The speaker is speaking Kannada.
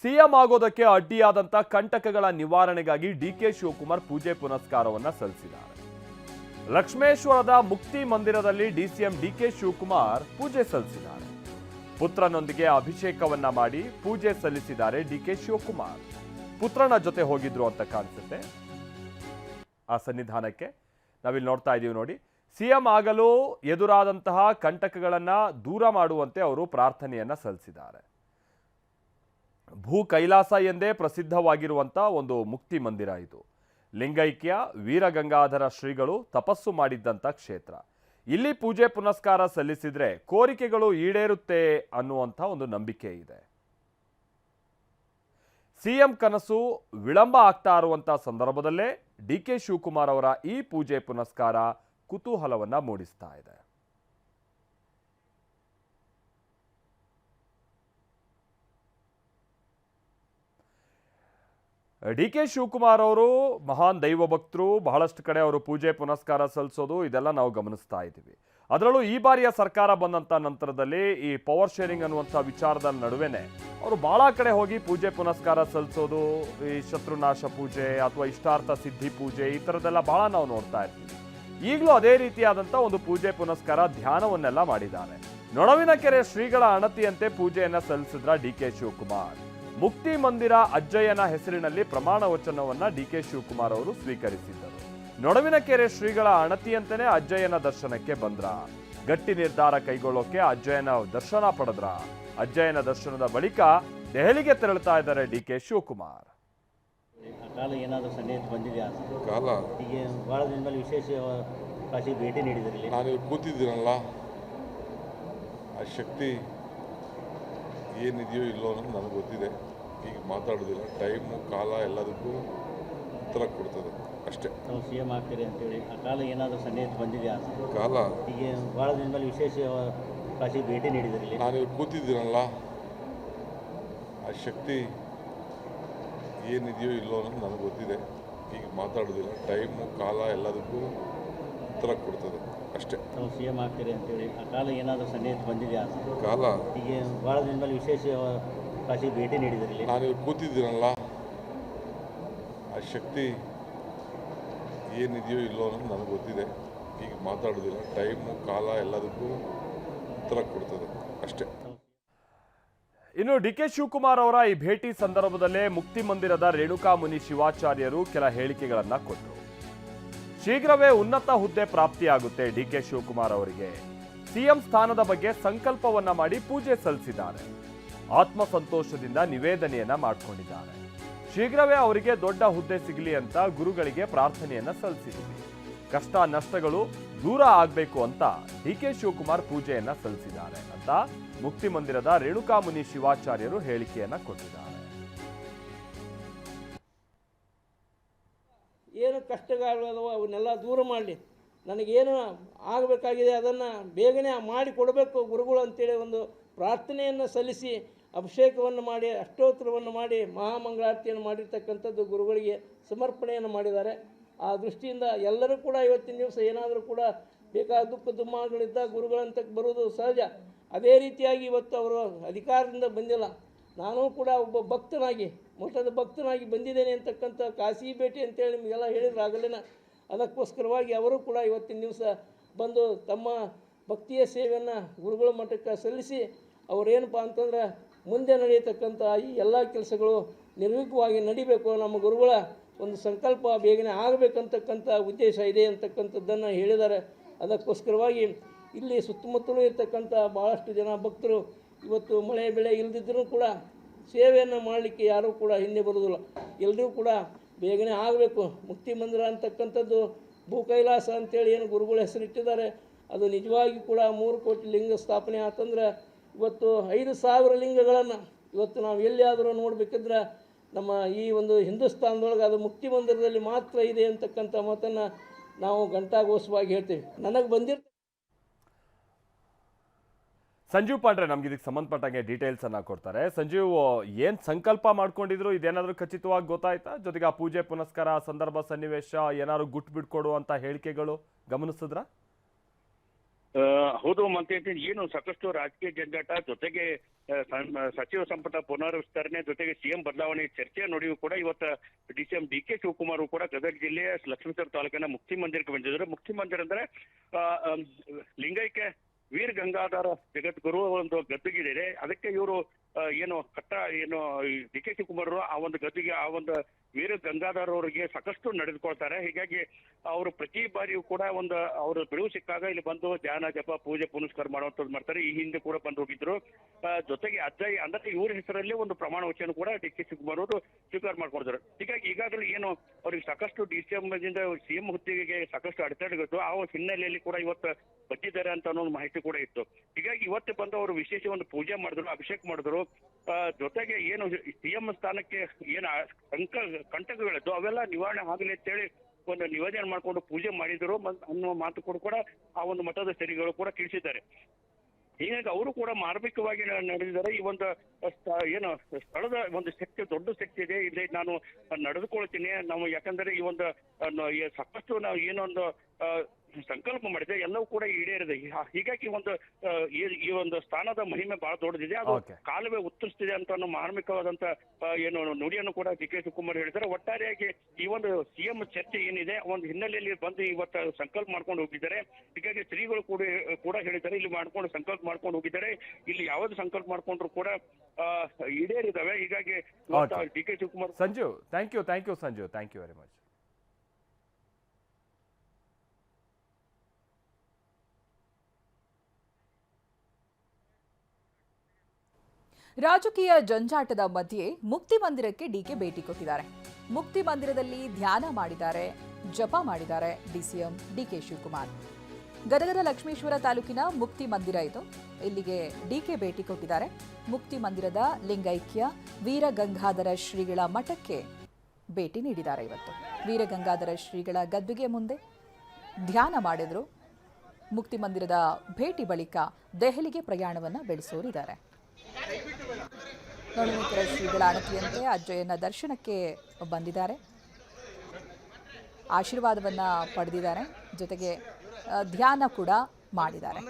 ಸಿಎಂ ಆಗೋದಕ್ಕೆ ಅಡ್ಡಿಯಾದಂತ ಕಂಟಕಗಳ ನಿವಾರಣೆಗಾಗಿ ಡಿಕೆ ಶಿವಕುಮಾರ್ ಪೂಜೆ ಪುನಸ್ಕಾರವನ್ನ ಸಲ್ಲಿಸಿದ್ದಾರೆ. ಲಕ್ಷ್ಮೇಶ್ವರದ ಮುಕ್ತಿ ಮಂದಿರದಲ್ಲಿ ಡಿಸಿಎಂ ಡಿಕೆ ಶಿವಕುಮಾರ್ ಪೂಜೆ ಸಲ್ಲಿಸಿದ್ದಾರೆ. ಪುತ್ರನೊಂದಿಗೆ ಅಭಿಷೇಕವನ್ನ ಮಾಡಿ ಪೂಜೆ ಸಲ್ಲಿಸಿದ್ದಾರೆ ಡಿಕೆ ಶಿವಕುಮಾರ್. ಪುತ್ರನ ಜೊತೆ ಹೋಗಿದ್ರು ಅಂತ ಕಾಣಿಸುತ್ತೆ. ಆ ಸನ್ನಿಧಾನಕ್ಕೆ ನಾವಿಲ್ಲಿ ನೋಡ್ತಾ ಇದೀವಿ ನೋಡಿ. ಸಿಎಂ ಆಗಲು ಎದುರಾದಂತಹ ಕಂಟಕಗಳನ್ನ ದೂರ ಮಾಡುವಂತೆ ಅವರು ಪ್ರಾರ್ಥನೆಯನ್ನ ಸಲ್ಲಿಸಿದ್ದಾರೆ. ಭೂ ಕೈಲಾಸ ಎಂದೇ ಪ್ರಸಿದ್ಧವಾಗಿರುವಂತಹ ಒಂದು ಮುಕ್ತಿ ಮಂದಿರ ಇದು. ಲಿಂಗೈಕ್ಯ ವೀರಗಂಗಾಧರ ಶ್ರೀಗಳು ತಪಸ್ಸು ಮಾಡಿದ್ದಂಥ ಕ್ಷೇತ್ರ. ಇಲ್ಲಿ ಪೂಜೆ ಪುನಸ್ಕಾರ ಸಲ್ಲಿಸಿದ್ರೆ ಕೋರಿಕೆಗಳು ಈಡೇರುತ್ತೆ ಅನ್ನುವಂಥ ಒಂದು ನಂಬಿಕೆ ಇದೆ. ಸಿಎಂ ಕನಸು ವಿಳಂಬ ಆಗ್ತಾ ಇರುವಂಥ ಸಂದರ್ಭದಲ್ಲೇ ಡಿಕೆ ಶಿವಕುಮಾರ್ ಅವರ ಈ ಪೂಜೆ ಪುನಸ್ಕಾರ ಕುತೂಹಲವನ್ನ ಮೂಡಿಸ್ತಾ ಇದೆ. ಡಿಕೆ ಶಿವಕುಮಾರ್ ಅವರು ಮಹಾನ್ ದೈವ ಭಕ್ತರು. ಬಹಳಷ್ಟು ಕಡೆ ಅವರು ಪೂಜೆ ಪುನಸ್ಕಾರ ಸಲ್ಲಿಸೋದು ಇದೆಲ್ಲ ನಾವು ಗಮನಿಸ್ತಾ ಇದ್ದೀವಿ. ಅದರಲ್ಲೂ ಈ ಬಾರಿಯ ಸರ್ಕಾರ ಬಂದಂತ ನಂತರದಲ್ಲಿ ಈ ಪವರ್ ಶೇರಿಂಗ್ ಅನ್ನುವಂಥ ವಿಚಾರದ ನಡುವೆನೆ ಅವರು ಬಹಳ ಕಡೆ ಹೋಗಿ ಪೂಜೆ ಪುನಸ್ಕಾರ ಸಲ್ಲಿಸೋದು, ಈ ಶತ್ರುನಾಶ ಪೂಜೆ ಅಥವಾ ಇಷ್ಟಾರ್ಥ ಸಿದ್ಧಿ ಪೂಜೆ ಈ ಥರದ್ದೆಲ್ಲ ಬಹಳ ನಾವು ನೋಡ್ತಾ ಇರ್ತೀವಿ. ಈಗಲೂ ಅದೇ ರೀತಿಯಾದಂಥ ಒಂದು ಪೂಜೆ ಪುನಸ್ಕಾರ ಧ್ಯಾನವನ್ನೆಲ್ಲ ಮಾಡಿದ್ದಾರೆ. ನೊಣವಿನಕೆರೆ ಶ್ರೀಗಳ ಅಣತಿಯಂತೆ ಪೂಜೆಯನ್ನ ಸಲ್ಲಿಸಿದ್ರ ಡಿಕೆ ಶಿವಕುಮಾರ್. ಮುಕ್ತಿ ಮಂದಿರ ಅಜ್ಜಯ್ಯನ ಹೆಸರಿನಲ್ಲಿ ಪ್ರಮಾಣ ವಚನವನ್ನ ಡಿಕೆ ಶಿವಕುಮಾರ್ ಅವರು ಸ್ವೀಕರಿಸಿದ್ದರು. ನೊಣವಿನಕೆರೆ ಶ್ರೀಗಳ ಅಣತಿಯಂತೆಯೇ ಅಜ್ಜಯ್ಯನ ದರ್ಶನಕ್ಕೆ ಬಂದ್ರ. ಗಟ್ಟಿ ನಿರ್ಧಾರ ಕೈಗೊಳ್ಳೋಕೆ ಅಜ್ಜಯ್ಯನ ದರ್ಶನ ಪಡೆದ್ರ. ಅಜ್ಜಯ್ಯನ ದರ್ಶನದ ಬಳಿಕ ದೆಹಲಿಗೆ ತೆರಳುತ್ತಾ ಇದ್ದಾರೆ ಡಿಕೆ ಶಿವಕುಮಾರ್. ಕಾಲ ಏನಾದರೂ ಸನ್ನಿಹಿತ ಬಂದಿದೆಯಾ? ಕಾಲ ಈಗ ಭಾಳ ದಿನ ಮೇಲೆ ವಿಶೇಷ ಕಾಶಿ ಭೇಟಿ ನೀಡಿದ್ರಲ್ಲಿ ನಾನು ಕೂತಿದ್ದೀನಲ್ಲ, ಆ ಶಕ್ತಿ ಏನಿದೆಯೋ ಇಲ್ಲೋ ಅನ್ನೋದು ನನಗೆ ಗೊತ್ತಿದೆ. ಈಗ ಮಾತಾಡೋದಿಲ್ಲ. ಟೈಮು ಕಾಲ ಎಲ್ಲದಕ್ಕೂ ಉತ್ತರ ಕೊಡ್ತದೆ ಅಷ್ಟೇ. ನಾವು ಸಿ ಎಂ ಆಗ್ತೀರಿ ಅಂತೇಳಿ ಆ ಕಾಲ ಏನಾದರೂ ಸನ್ನಿಹಿತ ಬಂದಿದೆಯಾ? ಕಾಲ ಈಗ ಭಾಳ ದಿನ ಮೇಲೆ ವಿಶೇಷ ಕಾಶಿ ಭೇಟಿ ನೀಡಿದ್ರಲ್ಲಿ ನಾನು ಕೂತಿದ್ದೀನಲ್ಲ, ಆ ಶಕ್ತಿ ಏನಿದೆಯೋ ಇಲ್ಲೋ ಅನ್ನೋದು ನನಗೆ ಗೊತ್ತಿದೆ. ಈಗ ಮಾತಾಡೋದಿಲ್ಲ. ಟೈಮು ಕಾಲ ಎಲ್ಲದಕ್ಕೂ ಉತ್ತರ ಕೊಡ್ತದೆ ಅಷ್ಟೇ. ನಾವು ಸಿ ಎಂ ಆಗ್ತೀರಿ ಅಂತೇಳಿ ಆ ಕಾಲ ಏನಾದರೂ ಸನ್ನಿಹಿತ ಬಂದಿದೆಯಾ? ಕಾಲ ಈಗ ಭಾಳ ದಿನ ಮೇಲೆ ವಿಶೇಷ ಕಾಶಿ ಭೇಟಿ ನೀಡಿದ್ರಲ್ಲಿ ನಾನು ಕೂತಿದ್ದೀನಲ್ಲ, ಆ ಶಕ್ತಿ ಏನಿದೆಯೋ ಇಲ್ಲೋ ಅನ್ನೋದು ನನಗೆ ಗೊತ್ತಿದೆ. ಈಗ ಮಾತಾಡೋದಿಲ್ಲ. ಟೈಮು ಕಾಲ ಎಲ್ಲದಕ್ಕೂ ಉತ್ತರ ಕೊಡ್ತದೆ ಅಷ್ಟೇ. ಇನ್ನು ಡಿಕೆ ಶಿವಕುಮಾರ್ ಅವರ ಈ ಭೇಟಿ ಸಂದರ್ಭದಲ್ಲೇ ಮುಕ್ತಿ ಮಂದಿರದ ರೇಣುಕಾ ಮುನಿ ಶಿವಾಚಾರ್ಯರು ಕೆಲ ಹೇಳಿಕೆಗಳನ್ನ ಕೊಟ್ಟರು. ಶೀಘ್ರವೇ ಉನ್ನತ ಹುದ್ದೆ ಪ್ರಾಪ್ತಿಯಾಗುತ್ತೆ ಡಿಕೆ ಶಿವಕುಮಾರ್ ಅವರಿಗೆ. ಸಿಎಂ ಸ್ಥಾನದ ಬಗ್ಗೆ ಸಂಕಲ್ಪವನ್ನ ಮಾಡಿ ಪೂಜೆ ಸಲ್ಲಿಸಿದ್ದಾರೆ. ಆತ್ಮಸಂತೋಷದಿಂದ ನಿವೇದನೆಯನ್ನ ಮಾಡಿಕೊಂಡಿದ್ದಾರೆ. ಶೀಘ್ರವೇ ಅವರಿಗೆ ದೊಡ್ಡ ಹುದ್ದೆ ಸಿಗಲಿ ಅಂತ ಗುರುಗಳಿಗೆ ಪ್ರಾರ್ಥನೆಯನ್ನ ಸಲ್ಲಿಸಿದ್ದೀವಿ. ಕಷ್ಟ ನಷ್ಟಗಳು ದೂರ ಆಗಬೇಕು ಅಂತ ಡಿಕೆ ಶಿವಕುಮಾರ್ ಪೂಜೆಯನ್ನ ಸಲ್ಲಿಸಿದ್ದಾರೆ ಅಂತ ಮುಕ್ತಿ ಮಂದಿರದ ರೇಣುಕಾ ಮುನಿ ಶಿವಾಚಾರ್ಯರು ಹೇಳಿಕೆಯನ್ನ ಕೊಟ್ಟಿದ್ದಾರೆ. ಏನು ಕಷ್ಟಗಳು ಅವನ್ನೆಲ್ಲ ದೂರ ಮಾಡಲಿ, ನನಗೇನು ಆಗಬೇಕಾಗಿದೆ ಅದನ್ನು ಬೇಗನೆ ಮಾಡಿ ಕೊಡಬೇಕು ಗುರುಗಳು ಅಂತೇಳಿ ಒಂದು ಪ್ರಾರ್ಥನೆಯನ್ನು ಸಲ್ಲಿಸಿ ಅಭಿಷೇಕವನ್ನು ಮಾಡಿ ಅಷ್ಟೋತ್ತರವನ್ನು ಮಾಡಿ ಮಹಾಮಂಗಳಾರತಿಯನ್ನು ಮಾಡಿರ್ತಕ್ಕಂಥದ್ದು ಗುರುಗಳಿಗೆ ಸಮರ್ಪಣೆಯನ್ನು ಮಾಡಿದ್ದಾರೆ. ಆ ದೃಷ್ಟಿಯಿಂದ ಎಲ್ಲರೂ ಕೂಡ ಇವತ್ತಿನ ದಿವಸ ಏನಾದರೂ ಕೂಡ ಬೇಕಾದ ದುಃಖ ದುಮ್ಮಾನಗಳಿದ್ದ ಗುರುಗಳಂತ ಬರುವುದು ಸಹಜ. ಅದೇ ರೀತಿಯಾಗಿ ಇವತ್ತು ಅವರು ಅಧಿಕಾರದಿಂದ ಬಂದಿಲ್ಲ. ನಾನು ಕೂಡ ಒಬ್ಬ ಭಕ್ತನಾಗಿ ಮಠದ ಭಕ್ತನಾಗಿ ಬಂದಿದ್ದೇನೆ ಅಂತಕ್ಕಂಥ ಕಾಶಿ ಭೇಟಿ ಅಂತೇಳಿ ನಿಮಗೆಲ್ಲ ಹೇಳಿದ್ರು ಆಗಲೇನ. ಅದಕ್ಕೋಸ್ಕರವಾಗಿ ಅವರು ಕೂಡ ಇವತ್ತಿನ ದಿವಸ ಬಂದು ತಮ್ಮ ಭಕ್ತಿಯ ಸೇವೆಯನ್ನು ಗುರುಗಳ ಮಠಕ್ಕೆ ಸಲ್ಲಿಸಿ ಅವರೇನಪ್ಪ ಅಂತಂದ್ರೆ ಮುಂದೆ ನಡೆಯತಕ್ಕಂಥ ಈ ಎಲ್ಲ ಕೆಲಸಗಳು ನಿರ್ವಿಘ್ನವಾಗಿ ನಡಿಬೇಕು, ನಮ್ಮ ಗುರುಗಳ ಒಂದು ಸಂಕಲ್ಪ ಬೇಗನೆ ಆಗಬೇಕಂತಕ್ಕಂಥ ಉದ್ದೇಶ ಇದೆ ಅಂತಕ್ಕಂಥದ್ದನ್ನು ಹೇಳಿದ್ದಾರೆ. ಅದಕ್ಕೋಸ್ಕರವಾಗಿ ಇಲ್ಲಿ ಸುತ್ತಮುತ್ತಲೂ ಇರ್ತಕ್ಕಂಥ ಭಾಳಷ್ಟು ಜನ ಭಕ್ತರು ಇವತ್ತು ಮಳೆ ಬೆಳೆ ಇಲ್ಲದಿದ್ದರೂ ಕೂಡ ಸೇವೆಯನ್ನು ಮಾಡಲಿಕ್ಕೆ ಯಾರೂ ಕೂಡ ಹಿಂದೆ ಬರೋದಿಲ್ಲ. ಎಲ್ಲರೂ ಕೂಡ ಬೇಗನೆ ಆಗಬೇಕು. ಮುಕ್ತಿ ಮಂದಿರ ಅಂತಕ್ಕಂಥದ್ದು ಭೂ ಕೈಲಾಸ ಅಂತೇಳಿ ಏನು ಗುರುಗಳು ಹೆಸರಿಟ್ಟಿದ್ದಾರೆ, ಅದು ನಿಜವಾಗಿ ಕೂಡ 3 ಕೋಟಿ ಲಿಂಗ ಸ್ಥಾಪನೆ ಆತಂದ್ರೆ ಇವತ್ತು 5,000 ಲಿಂಗಗಳನ್ನು ಇವತ್ತು ನಾವು ಎಲ್ಲಿಯಾದರೂ ನೋಡಬೇಕಿದ್ರೆ ನಮ್ಮ ಈ ಒಂದು ಹಿಂದೂಸ್ತಾನದೊಳಗೆ ಅದು ಮುಕ್ತಿ ಮಂದಿರದಲ್ಲಿ ಮಾತ್ರ ಇದೆ ಅಂತಕ್ಕಂಥ ಮಾತನ್ನು ನಾವು ಘಂಟಾಘೋಷವಾಗಿ ಹೇಳ್ತೀವಿ. ನನಗೆ ಬಂದಿರ್ತ ಸಂಜೀವ್ ಪಾಂಡ್ರೆ ನಮ್ಗೆ ಇದಕ್ಕೆ ಸಂಬಂಧಪಟ್ಟಂಗೆ ಡೀಟೇಲ್ಸ್ ಅನ್ನ ಕೊಡ್ತಾರೆ. ಸಂಜೀವ್, ಏನ್ ಸಂಕಲ್ಪ ಮಾಡ್ಕೊಂಡಿದ್ರು ಇದೇನಾದ್ರೂ ಖಚಿತವಾಗಿ ಗೊತ್ತಾಯ್ತಾ? ಜೊತೆಗೆ ಆ ಪೂಜೆ ಪುನಸ್ಕಾರ ಸಂದರ್ಭ ಸನ್ನಿವೇಶ ಏನಾದ್ರು ಗುಟ್ಟು ಬಿಟ್ಕೊಡು ಅಂತ ಹೇಳಿಕೆಗಳು ಗಮನಿಸಿದ್ರ? ಹೌದು ಮತ್ತೆ ಏನು ಸಾಕಷ್ಟು ರಾಜಕೀಯ ಜಂಜಾಟ ಜೊತೆಗೆ ಸಚಿವ ಸಂಪುಟ ಪುನರ್ವಿಸ್ತರಣೆ ಜೊತೆಗೆ ಸಿಎಂ ಬದಲಾವಣೆ ಚರ್ಚೆ ನಡುವೆಯೂ ಕೂಡ ಇವತ್ತು ಡಿಸಿಎಂ ಡಿ.ಕೆ. ಶಿವಕುಮಾರ್ ಕೂಡ ಗದಗ ಜಿಲ್ಲೆಯ ಲಕ್ಷ್ಮೀಪುರ ತಾಲೂಕಿನ ಮುಕ್ತಿ ಮಂದಿರಕ್ಕೆ ಬಂದಿದ್ರು. ಮುಕ್ತಿ ಮಂದಿರ ಅಂದ್ರೆ ಲಿಂಗೈಕ್ಯ ವೀರ ಗಂಗಾಧರ ಜಗದ್ಗುರು ಒಂದು ಗದ್ದುಗಿದೆ. ಅದಕ್ಕೆ ಇವರು ಏನು ಡಿ.ಕೆ. ಶಿವಕುಮಾರ್ ಆ ಒಂದು ಗದ್ದುಗೆ ಆ ಒಂದು ವೀರ ಗಂಗಾಧರ್ ಅವರಿಗೆ ಸಾಕಷ್ಟು ನಡೆದುಕೊಳ್ತಾರೆ. ಹೀಗಾಗಿ ಅವರು ಪ್ರತಿ ಬಾರಿಯೂ ಕೂಡ ಒಂದು ಅವರು ಬಿಡುವು ಸಿಕ್ಕಾಗ ಇಲ್ಲಿ ಬಂದು ಧ್ಯಾನ ಜಪ ಪೂಜೆ ಪುನಸ್ಕಾರ ಮಾಡುವಂಥದ್ದು ಮಾಡ್ತಾರೆ. ಈ ಹಿಂದೆ ಕೂಡ ಬಂದು ಹೋಗಿದ್ರು. ಜೊತೆಗೆ ಅಜ್ಜಯ್ ಅಂದ್ರೆ ಇವ್ರ ಹೆಸರಲ್ಲಿ ಒಂದು ಪ್ರಮಾಣ ವಚನ ಕೂಡ ಡಿ.ಕೆ. ಶಿವಕುಮಾರ್ ಅವರು ಸ್ವೀಕಾರ ಮಾಡ್ಕೊಂಡಿದ್ರು. ಹೀಗಾಗಿ ಈಗಾಗಲೇ ಏನು ಅವ್ರಿಗೆ ಸಾಕಷ್ಟು ಡಿಸಿಎಂ ಸಿಎಂ ಹುದ್ದೆಗೆ ಸಾಕಷ್ಟು ಅಡೆತಡೆಗಳು ಆ ಹಿನ್ನೆಲೆಯಲ್ಲಿ ಕೂಡ ಇವತ್ತು ಬಂದಿದ್ದಾರೆ ಅಂತ ಅನ್ನೋ ಮಾಹಿತಿ ಕೂಡ ಇತ್ತು. ಹೀಗಾಗಿ ಇವತ್ತು ಬಂದು ಅವರು ವಿಶೇಷ ಒಂದು ಪೂಜೆ ಮಾಡಿದ್ರು, ಅಭಿಷೇಕ ಮಾಡಿದ್ರು. ಜೊತೆಗೆ ಏನು ಸಿಎಂ ಸ್ಥಾನಕ್ಕೆ ಏನು ಕಂಟಕಗಳಿದ್ದು ಅವೆಲ್ಲ ನಿವಾರಣೆ ಆಗಲಿ ಅಂತೇಳಿ ಒಂದು ನಿವೇದನೆ ಮಾಡಿಕೊಂಡು ಪೂಜೆ ಮಾಡಿದ್ರು ಅನ್ನೋ ಮಾತು ಕೂಡ ಆ ಒಂದು ಮಠದ ಶ್ರೀಗಳು ಕೂಡ ತಿಳಿಸಿದ್ದಾರೆ. ಹೀಗಾಗಿ ಅವರು ಕೂಡ ಮಾರ್ಮಿಕವಾಗಿ ನಡೆದಿದ್ದಾರೆ. ಈ ಒಂದು ಏನು ಸ್ಥಳದ ಒಂದು ಶಕ್ತಿ ದೊಡ್ಡ ಶಕ್ತಿ ಇದೆ, ಇಲ್ಲಿ ನಾನು ನಡೆದುಕೊಳ್ತೀನಿ ನಾವು, ಯಾಕಂದ್ರೆ ಈ ಒಂದು ಸಾಕಷ್ಟು ನಾವು ಏನೊಂದು ಸಂಕಲ್ಪ ಮಾಡಿದೆ ಎಲ್ಲವೂ ಕೂಡ ಈಡೇರಿದೆ. ಹೀಗಾಗಿ ಒಂದು ಈ ಒಂದು ಸ್ಥಾನದ ಮಹಿಮೆ ಬಹಳ ದೊಡ್ಡದಿದೆ, ಅದು ಕಾಲುವೆ ಉತ್ತರಿಸ್ತಿದೆ ಅಂತ ಅನ್ನೋ ಮಾರ್ಮಿಕವಾದಂತ ಏನು ನುಡಿಯನ್ನು ಕೂಡ ಡಿ.ಕೆ. ಶಿವಕುಮಾರ್ ಹೇಳಿದ್ದಾರೆ. ಒಟ್ಟಾರೆಯಾಗಿ ಈ ಒಂದು ಸಿಎಂ ಚರ್ಚೆ ಏನಿದೆ ಒಂದು ಹಿನ್ನೆಲೆಯಲ್ಲಿ ಬಂದು ಇವತ್ತು ಸಂಕಲ್ಪ ಮಾಡ್ಕೊಂಡು ಹೋಗಿದ್ದಾರೆ. ಹೀಗಾಗಿ ಶ್ರೀಗಳು ಕೂಡ ಹೇಳಿದ್ದಾರೆ ಇಲ್ಲಿ ಮಾಡ್ಕೊಂಡು ಸಂಕಲ್ಪ ಮಾಡ್ಕೊಂಡು ಹೋಗಿದ್ದಾರೆ. ಇಲ್ಲಿ ಯಾವ್ದು ಸಂಕಲ್ಪ ಮಾಡ್ಕೊಂಡ್ರು ಕೂಡ ಈಡೇರಿದಾವೆ. ಹೀಗಾಗಿ D K. Shivakumar Sanju thank you Sanju, thank you very much. ರಾಜಕೀಯ ಜಂಜಾಟದ ಮಧ್ಯೆ ಮುಕ್ತಿ ಮಂದಿರಕ್ಕೆ ಡಿಕೆ ಭೇಟಿ ಕೊಟ್ಟಿದ್ದಾರೆ. ಮುಕ್ತಿ ಮಂದಿರದಲ್ಲಿ ಧ್ಯಾನ ಮಾಡಿದ್ದಾರೆ, ಜಪ ಮಾಡಿದ್ದಾರೆ ಡಿಸಿಎಂ ಡಿಕೆ ಶಿವಕುಮಾರ್. ಗದಗದ ಲಕ್ಷ್ಮೀಶ್ವರ ತಾಲೂಕಿನ ಮುಕ್ತಿ ಮಂದಿರ ಇದು. ಇಲ್ಲಿಗೆ ಡಿಕೆ ಭೇಟಿ ಕೊಟ್ಟಿದ್ದಾರೆ. ಮುಕ್ತಿ ಮಂದಿರದ ಲಿಂಗೈಕ್ಯ ವೀರಗಂಗಾಧರ ಶ್ರೀಗಳ ಮಠಕ್ಕೆ ಭೇಟಿ ನೀಡಿದ್ದಾರೆ. ಇವತ್ತು ವೀರಗಂಗಾಧರ ಶ್ರೀಗಳ ಗದ್ದುಗೆ ಮುಂದೆ ಧ್ಯಾನ ಮಾಡಿದ್ರು. ಮುಕ್ತಿ ಮಂದಿರದ ಭೇಟಿ ಬಳಿಕ ದೆಹಲಿಗೆ ಪ್ರಯಾಣವನ್ನು ಬೆಳೆಸೋರಿದ್ದಾರೆ. ನೋಡನೇತರ ಶ್ರೀಗಳ ಅಣತಿಯಂತೆ ಅಜ್ಜಯ್ಯನ ದರ್ಶನಕ್ಕೆ ಬಂದಿದ್ದಾರೆ, ಆಶೀರ್ವಾದವನ್ನ ಪಡೆದಿದ್ದಾರೆ, ಜೊತೆಗೆ ಧ್ಯಾನ ಕೂಡ ಮಾಡಿದ್ದಾರೆ.